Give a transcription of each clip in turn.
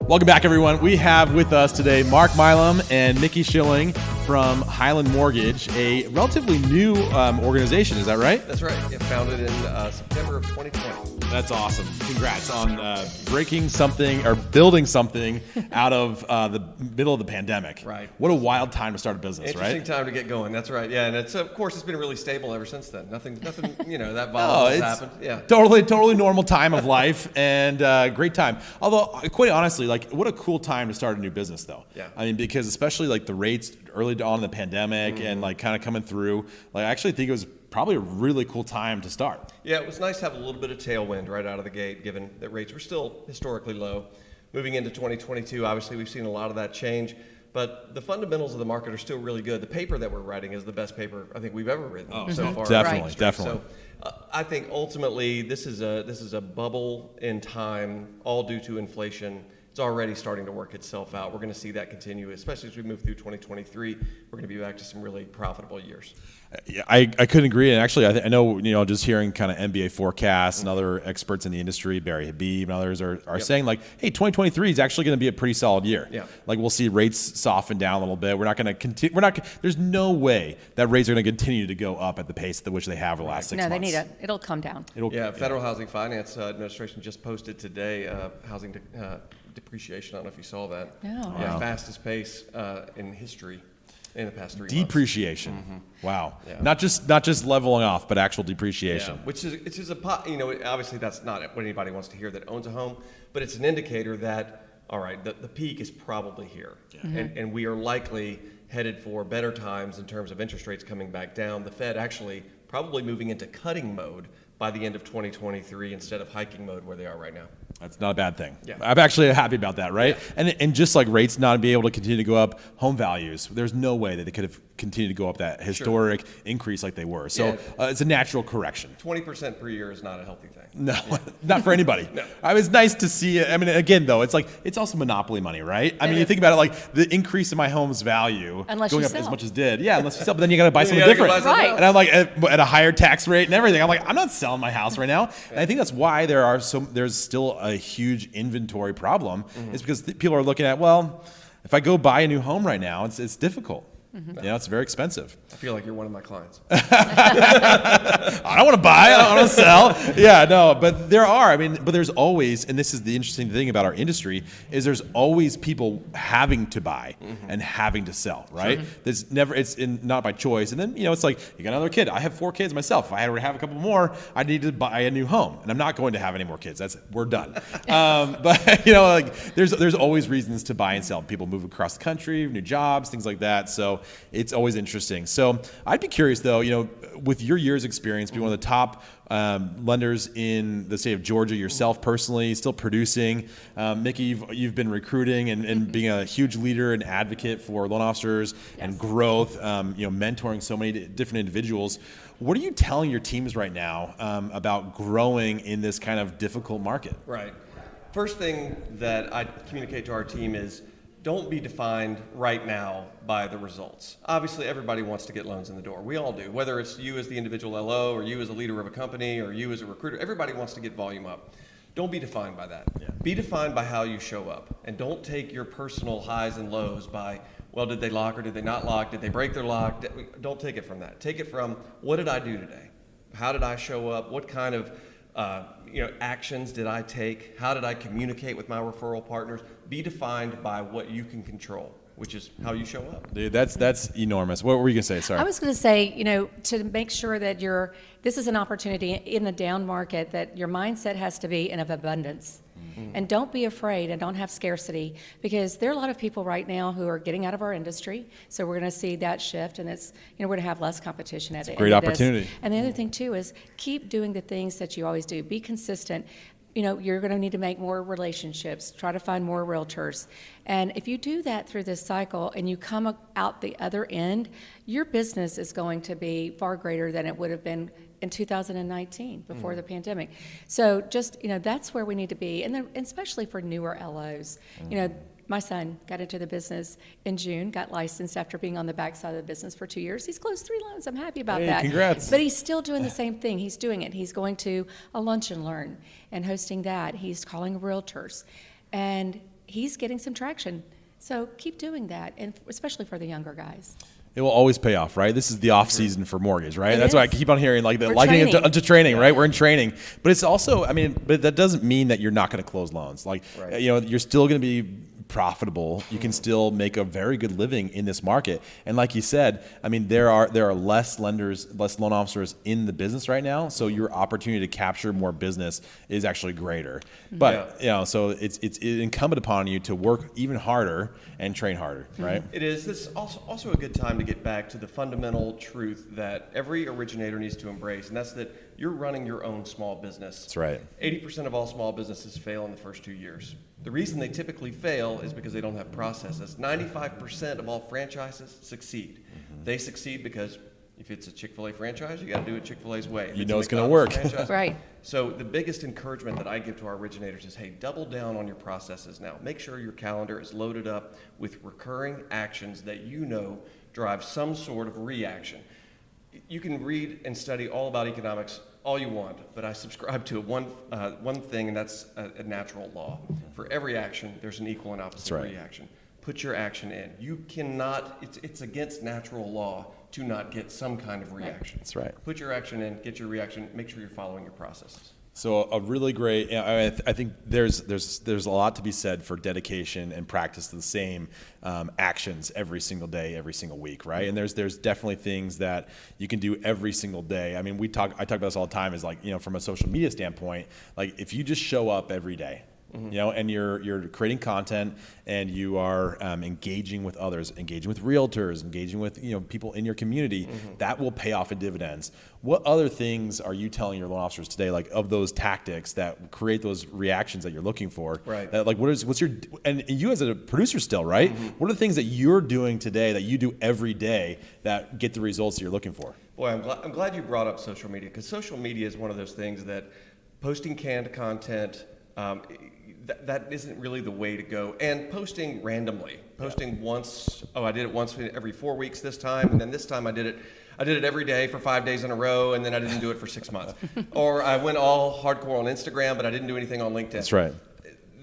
Welcome back, everyone. We have with us today Mark Milam and Nikki Schilling from Highland Mortgage, a relatively new organization. Is that right? That's right. It founded in September of 2020. That's awesome. Congrats on breaking something or building something out of the middle of the pandemic. Right. What a wild time to start a business, Interesting right? time to get going. That's right. Yeah, and it's of course it's been really stable ever since then. Nothing that volatile has happened. Yeah. Totally normal time of life and great time. Although, quite honestly, like what a cool time to start a new business, though. Yeah. I mean, because especially like the rates early on in the pandemic and like kind of coming through, like I actually think it was probably a really cool time to start. Yeah, it was nice to have a little bit of tailwind right out of the gate, given that rates were still historically low. Moving into 2022, obviously we've seen a lot of that change, but the fundamentals of the market are still really good. The paper that we're writing is the best paper I think we've ever written so far. Definitely. So I think ultimately this is a bubble in time, all due to inflation. It's already starting to work itself out. We're going to see that continue, especially as we move through 2023. We're going to be back to some really profitable years. I couldn't agree. And actually, I know, just hearing kind of MBA forecasts and other experts in the industry, Barry Habib and others are saying like, hey, 2023 is actually going to be a pretty solid year. Yeah. Like we'll see rates soften down a little bit. We're not going to continue. There's no way that rates are going to continue to go up at the pace at which they have over the last 6 months. No, they need it'll come down. Federal Housing Finance Administration just posted today housing depreciation. I don't know if you saw that. No. Yeah, fastest pace in history in the past 3 months. Depreciation. Wow. Yeah. Not just leveling off, but actual depreciation. Yeah, which is obviously that's not what anybody wants to hear that owns a home, but it's an indicator that, all right, the peak is probably here. Yeah. And we are likely headed for better times in terms of interest rates coming back down. The Fed actually probably moving into cutting mode by the end of 2023 instead of hiking mode where they are right now. That's not a bad thing. Yeah. I'm actually happy about that, right? Yeah. And just like rates not be able to continue to go up, home values, there's no way that they could have continued to go up that historic increase like they were. So it's a natural correction. 20% per year is not a healthy thing. No, not for anybody. No. I mean, it's nice to see it. I mean, again, though, it's like it's also monopoly money, right? I mean, you think about it, like the increase in my home's value Unless going you up sell. as much as did. Yeah, unless you sell, but then you got to buy something gotta different. buy something Right. else. And I'm like at a higher tax rate and everything. I'm like, I'm not selling my house right now. And I think that's why there's still a huge inventory problem. Is because people are looking at, well, if I go buy a new home right now, it's difficult. It's very expensive. I feel like you're one of my clients. I don't want to buy. I don't want to sell. Yeah, no, but but there's always, and this is the interesting thing about our industry, is there's always people having to buy and having to sell, right? Sure. It's not by choice. And then, it's like, you got another kid. I have 4 kids myself. If I were to have a couple more, I need to buy a new home. And I'm not going to have any more kids. We're done. But, there's always reasons to buy and sell. People move across the country, new jobs, things like that. So it's always interesting. So I'd be curious, though, with your years' experience, being one of the top lenders in the state of Georgia, yourself personally, still producing. Mickey, you've been recruiting and being a huge leader and advocate for loan officers and growth, mentoring so many different individuals. What are you telling your teams right now about growing in this kind of difficult market? Right. First thing that I communicate to our team is don't be defined right now by the results. Obviously, everybody wants to get loans in the door. We all do. Whether it's you as the individual LO or you as a leader of a company or you as a recruiter, everybody wants to get volume up. Don't be defined by that. Yeah. Be defined by how you show up. And don't take your personal highs and lows by, well, did they lock or did they not lock? Did they break their lock? Don't take it from that. Take it from, what did I do today? How did I show up? What kind of actions did I take? How did I communicate with my referral partners? Be defined by what you can control, which is how you show up. Dude, that's enormous. What were you gonna say? Sorry. I was going to say, to make sure that this is an opportunity in the down market, that your mindset has to be in of abundance. And don't be afraid and don't have scarcity, because there are a lot of people right now who are getting out of our industry. So we're going to see that shift, and it's, we're going to have less competition at the end of this. Great opportunity. And the other thing too is keep doing the things that you always do. Be consistent. You're going to need to make more relationships, try to find more realtors. And if you do that through this cycle and you come out the other end, your business is going to be far greater than it would have been in 2019 before the pandemic. So just, that's where we need to be. And then especially for newer LOs, my son got into the business in June, got licensed after being on the backside of the business for 2 years. He's closed 3 loans. I'm happy about that. Congrats. But he's still doing the same thing. He's doing it. He's going to a lunch and learn and hosting that. He's calling realtors. And he's getting some traction. So keep doing that, and especially for the younger guys. It will always pay off, right? This is the off season for mortgage, right? It That's why I is. keep on hearing like the We're likening it training. to training, right? We're in training, but it's also, I mean, but that doesn't mean that you're not going to close loans. Like, Right. you know, you're still going to be profitable. You can still make a very good living in this market. And like you said, I mean, there are less lenders, less loan officers in the business right now. So your opportunity to capture more business is actually greater. But you know, so it's incumbent upon you to work even harder and train harder, right? It is. This is also a good time to get back to the fundamental truth that every originator needs to embrace, and that's that you're running your own small business. That's right. 80% of all small businesses fail in the first 2 years. The reason they typically fail is because they don't have processes. 95% of all franchises succeed. They succeed because if it's a Chick-fil-A franchise, you got to do it Chick-fil-A's way. If You it's know a it's gonna McDonald's work. franchise- Right. So the biggest encouragement that I give to our originators is, hey, double down on your processes now. Make sure your calendar is loaded up with recurring actions that you know drive some sort of reaction. You can read and study all about economics all you want, but I subscribe to one thing, and that's a natural law. For every action, there's an equal and opposite That's right. reaction. Put your action in. You cannot, it's against natural law to not get some kind of reaction. That's right. Put your action in, get your reaction, make sure you're following your processes. So a really great, I think there's a lot to be said for dedication and practice to the same actions every single day, every single week, right? And there's definitely things that you can do every single day. I mean, I talk about this all the time, is like, you know, from a social media standpoint, like if you just show up every day, you know, and you're creating content and you are engaging with others, engaging with realtors, engaging with, you know, people in your community, that will pay off in dividends. What other things are you telling your loan officers today, like of those tactics that create those reactions that you're looking for? Right. That, like, what's your, and you as a producer still, right? What are the things that you're doing today that you do every day that get the results that you're looking for? Boy, I'm glad you brought up social media, because social media is one of those things that posting canned content, that isn't really the way to go. And posting randomly, posting once, I did it once every 4 weeks this time, and then this time I did it every day for 5 days in a row, and then I didn't do it for 6 months. Or I went all hardcore on Instagram, but I didn't do anything on LinkedIn. That's right.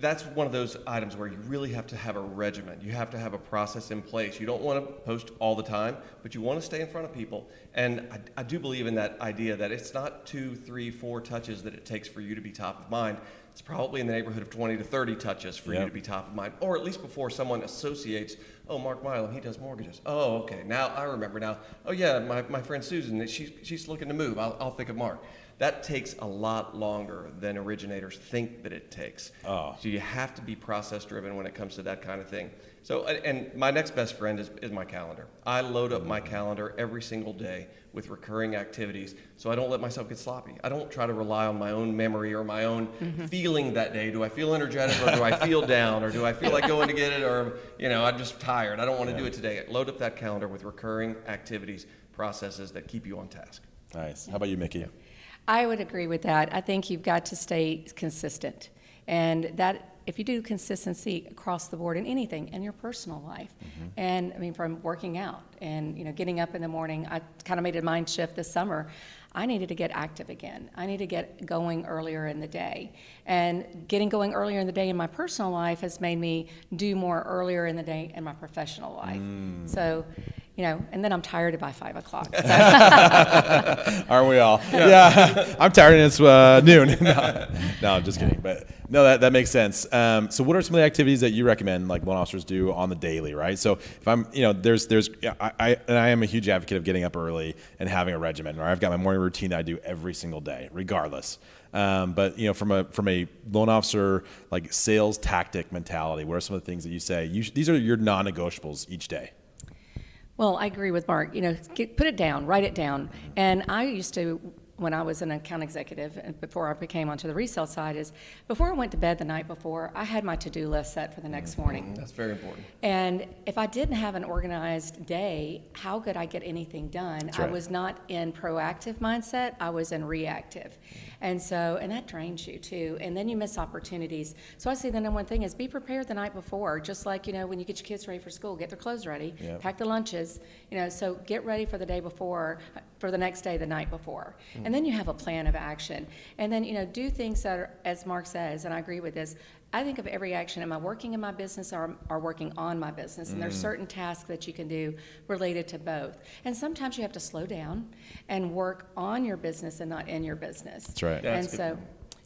That's one of those items where you really have to have a regimen. You have to have a process in place. You don't want to post all the time, but you want to stay in front of people. And I do believe in that idea that it's not 2, 3, 4 touches that it takes for you to be top of mind. It's probably in the neighborhood of 20 to 30 touches for you to be top of mind, or at least before someone associates, oh, Mark Milam, he does mortgages. Oh, okay, now I remember now. Oh yeah, my friend Susan, she's looking to move. I'll think of Mark. That takes a lot longer than originators think that it takes. Oh. So you have to be process driven when it comes to that kind of thing. So, and my next best friend is my calendar. I load up my calendar every single day with recurring activities, so I don't let myself get sloppy. I don't try to rely on my own memory or my own feeling that day. Do I feel energetic, or do I feel down, or do I feel like going to get it, or, you know, I'm just tired. I don't want to do it today. Load up that calendar with recurring activities, processes that keep you on task. Nice. How about you, Mickey? I would agree with that. I think you've got to stay consistent. And that, if you do consistency across the board in anything, in your personal life, and I mean, from working out and, you know, getting up in the morning, I kind of made a mind shift this summer. I needed to get active again. I need to get going earlier in the day. And getting going earlier in the day in my personal life has made me do more earlier in the day in my professional life. So, you know, and then I'm tired by 5 o'clock. So. Aren't we all? Yeah. I'm tired and it's noon. No, I'm just kidding. But no, that makes sense. So what are some of the activities that you recommend, like loan officers do on the daily, right? So if I'm, you know, I am a huge advocate of getting up early and having a regimen, right? I've got my morning routine that I do every single day, regardless. But, you know, from a loan officer, like sales tactic mentality, what are some of the things that you say? These are your non-negotiables each day. Well, I agree with Mark. You know, put it down, write it down. And I used to, when I was an account executive, and before I became onto the resale side, is before I went to bed the night before, I had my to-do list set for the next morning. That's very important. And if I didn't have an organized day, how could I get anything done? That's I right. was not in proactive mindset, I was in reactive. And so, and that drains you too. And then you miss opportunities. So I say the number one thing is be prepared the night before, just like, you know, when you get your kids ready for school, get their clothes ready, Yep. pack the lunches, you know, so get ready for the day before, for the next day, the night before. And then you have a plan of action. And then, do things that are, as Mark says, and I agree with this, I think of every action, am I working in my business or working on my business? And there's certain tasks that you can do related to both. And sometimes you have to slow down and work on your business and not in your business. That's right. And so,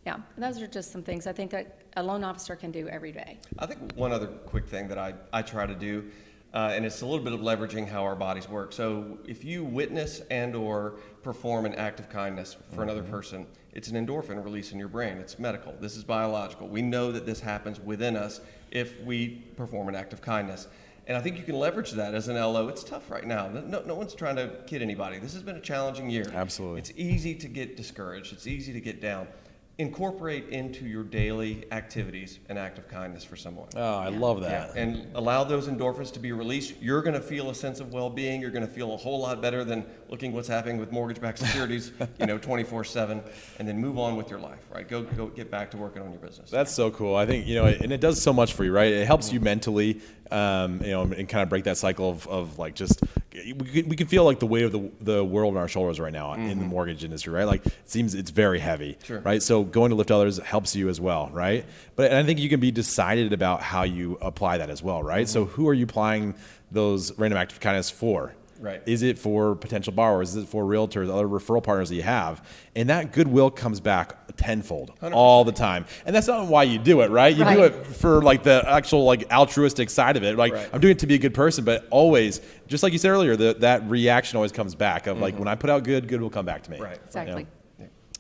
yeah, those are just some things I think that a loan officer can do every day. I think one other quick thing that I try to do, and it's a little bit of leveraging how our bodies work. So if you witness and or perform an act of kindness for another person, it's an endorphin release in your brain. It's medical. This is biological. We know that this happens within us if we perform an act of kindness. And I think you can leverage that as an LO. It's tough right now. No one's trying to kid anybody. This has been a challenging year. Absolutely. It's easy to get discouraged. It's easy to get down. Incorporate into your daily activities an act of kindness for someone. Oh, I love that. Yeah, and allow those endorphins to be released. You're going to feel a sense of well-being. You're going to feel a whole lot better than looking what's happening with mortgage-backed securities, 24/7, and then move on with your life, right? Go get back to working on your business. That's so cool. I think, and it does so much for you, right? It helps you mentally, and kind of break that cycle of like just, we can feel like the weight of the world on our shoulders right now in the mortgage industry, right? Like it seems it's very heavy, Sure. right? So going to lift others helps you as well, right? But I think you can be decided about how you apply that as well, right? So who are you applying those random act of kindness for? Right. Is it for potential borrowers? Is it for realtors, other referral partners that you have? And that goodwill comes back tenfold 100%. all the time. And that's not why you do it, right? You do Right. it for like the actual like altruistic side of it. Like Right. I'm doing it to be a good person, but always, just like you said earlier, that reaction always comes back of like when I put out good will come back to me. Right. Exactly.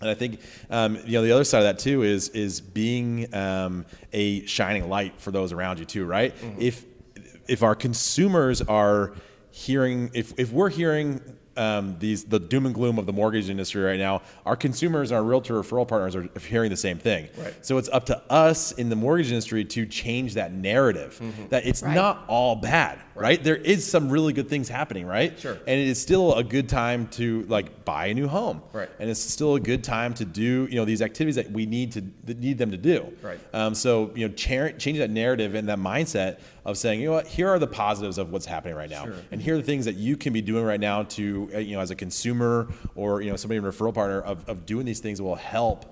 And I think, the other side of that too is being a shining light for those around you too, right? If our consumers are hearing, if we're hearing the doom and gloom of the mortgage industry right now, our consumers and our realtor referral partners are hearing the same thing. Right. So it's up to us in the mortgage industry to change that narrative that it's Right. not all bad, right? There is some really good things happening, right? Sure. And it is still a good time to like buy a new home. Right. And it's still a good time to do, these activities that we need them to do. Right. So, change that narrative and that mindset of saying, what, here are the positives of what's happening right now. Sure. And here are the things that you can be doing right now to, as a consumer or, somebody in a referral partner of doing these things that will help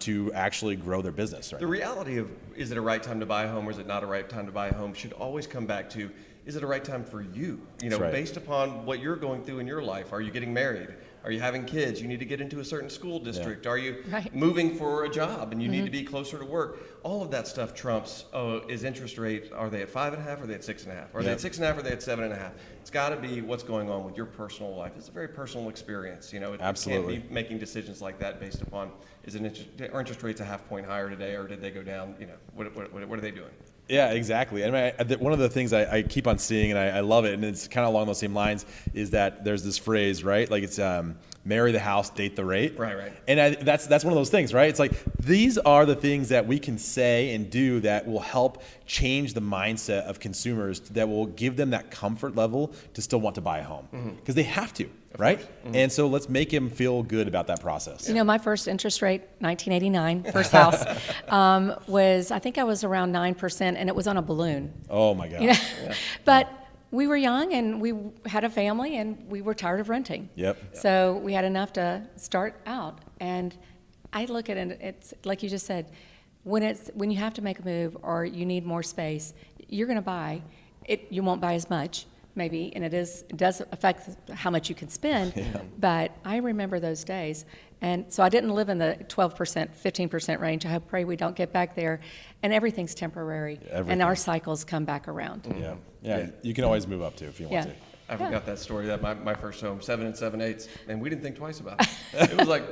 to actually grow their business. Right. The reality of is it a right time to buy a home or is it not a right time to buy a home should always come back to, is it a right time for you? Right. Based upon what you're going through in your life. Are you getting married? Are you having kids? You need to get into a certain school district. Are you Right. moving for a job and you need to be closer to work? All of that stuff trumps, is interest rate, are they at 5.5 or are they at 6.5? Are they at 6.5 or are they at 7.5? It's got to be what's going on with your personal life. It's a very personal experience. Absolutely. You can't be making decisions like that based upon, are interest rates a half point higher today or did they go down? What are they doing? Yeah, exactly. And one of the things I keep on seeing, and I love it, and it's kind of along those same lines, is that there's this phrase, right? Like it's marry the house, date the rate. Right. And that's one of those things, right? It's like these are the things that we can say and do that will help change the mindset of consumers, that will give them that comfort level to still want to buy a home because they have to, right? And so let's make them feel good about that process. My first interest rate, 1989, first house, I think I was around 9%, and it was on a balloon. Oh my God. But we were young, and we had a family, and we were tired of renting. Yep. So we had enough to start out. And I look at it, it's like you just said, when you have to make a move or you need more space, you're going to buy. You won't buy as much, maybe, and it does affect how much you can spend. But I remember those days. And so I didn't live in the 12%, 15% range. I pray we don't get back there. And everything's temporary. Everything. And our cycles come back around. Yeah. You can always move up too if you want to. I forgot that story. That my first home, 7 7/8, and we didn't think twice about it. It was like,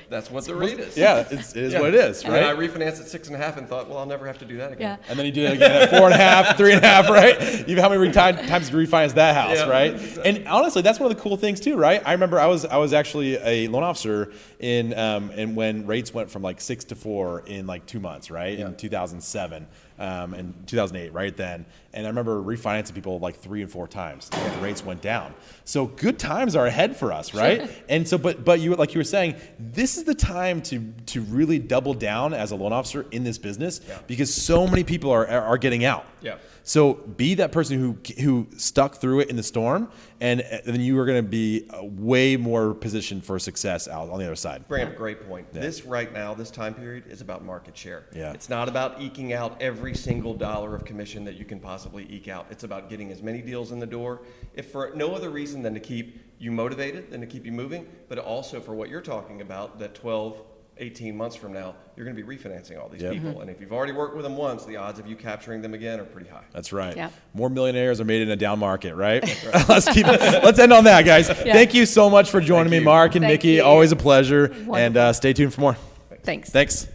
that's what the rate is. Yeah, it is what it is, And right? I refinanced at 6.5 and thought, well, I'll never have to do that again. Yeah. And then you did it again at 4.5, 3.5, right? How many times did you refinance that house, Yeah, right? exactly. And honestly, that's one of the cool things too, right? I remember I was actually a loan officer and when rates went from like 6 to 4 in like 2 months, right? Yeah. In 2007. in 2008, right then. And I remember refinancing people like 3 and 4 times, and the rates went down. So good times are ahead for us, right? And so, but you, like you were saying, this is the time to really double down as a loan officer in this business, because so many people are getting out. Yeah. So be that person who stuck through it in the storm, and then you are going to be way more positioned for success out on the other side. Graham, great point. This right now, this time period is about market share. Yeah. It's not about eking out every single dollar of commission that you can possibly eke out. It's about getting as many deals in the door, if for no other reason than to keep you motivated, than to keep you moving, but also for what you're talking about, that 12, 18 months from now, you're going to be refinancing all these people. And if you've already worked with them once, the odds of you capturing them again are pretty high. That's right. Yep. More millionaires are made in a down market, right? Let's end on that, guys. Thank you so much for joining me, Mark and Thank Nikki. you. Always a pleasure. Wonderful. And stay tuned for more. Thanks. Thanks.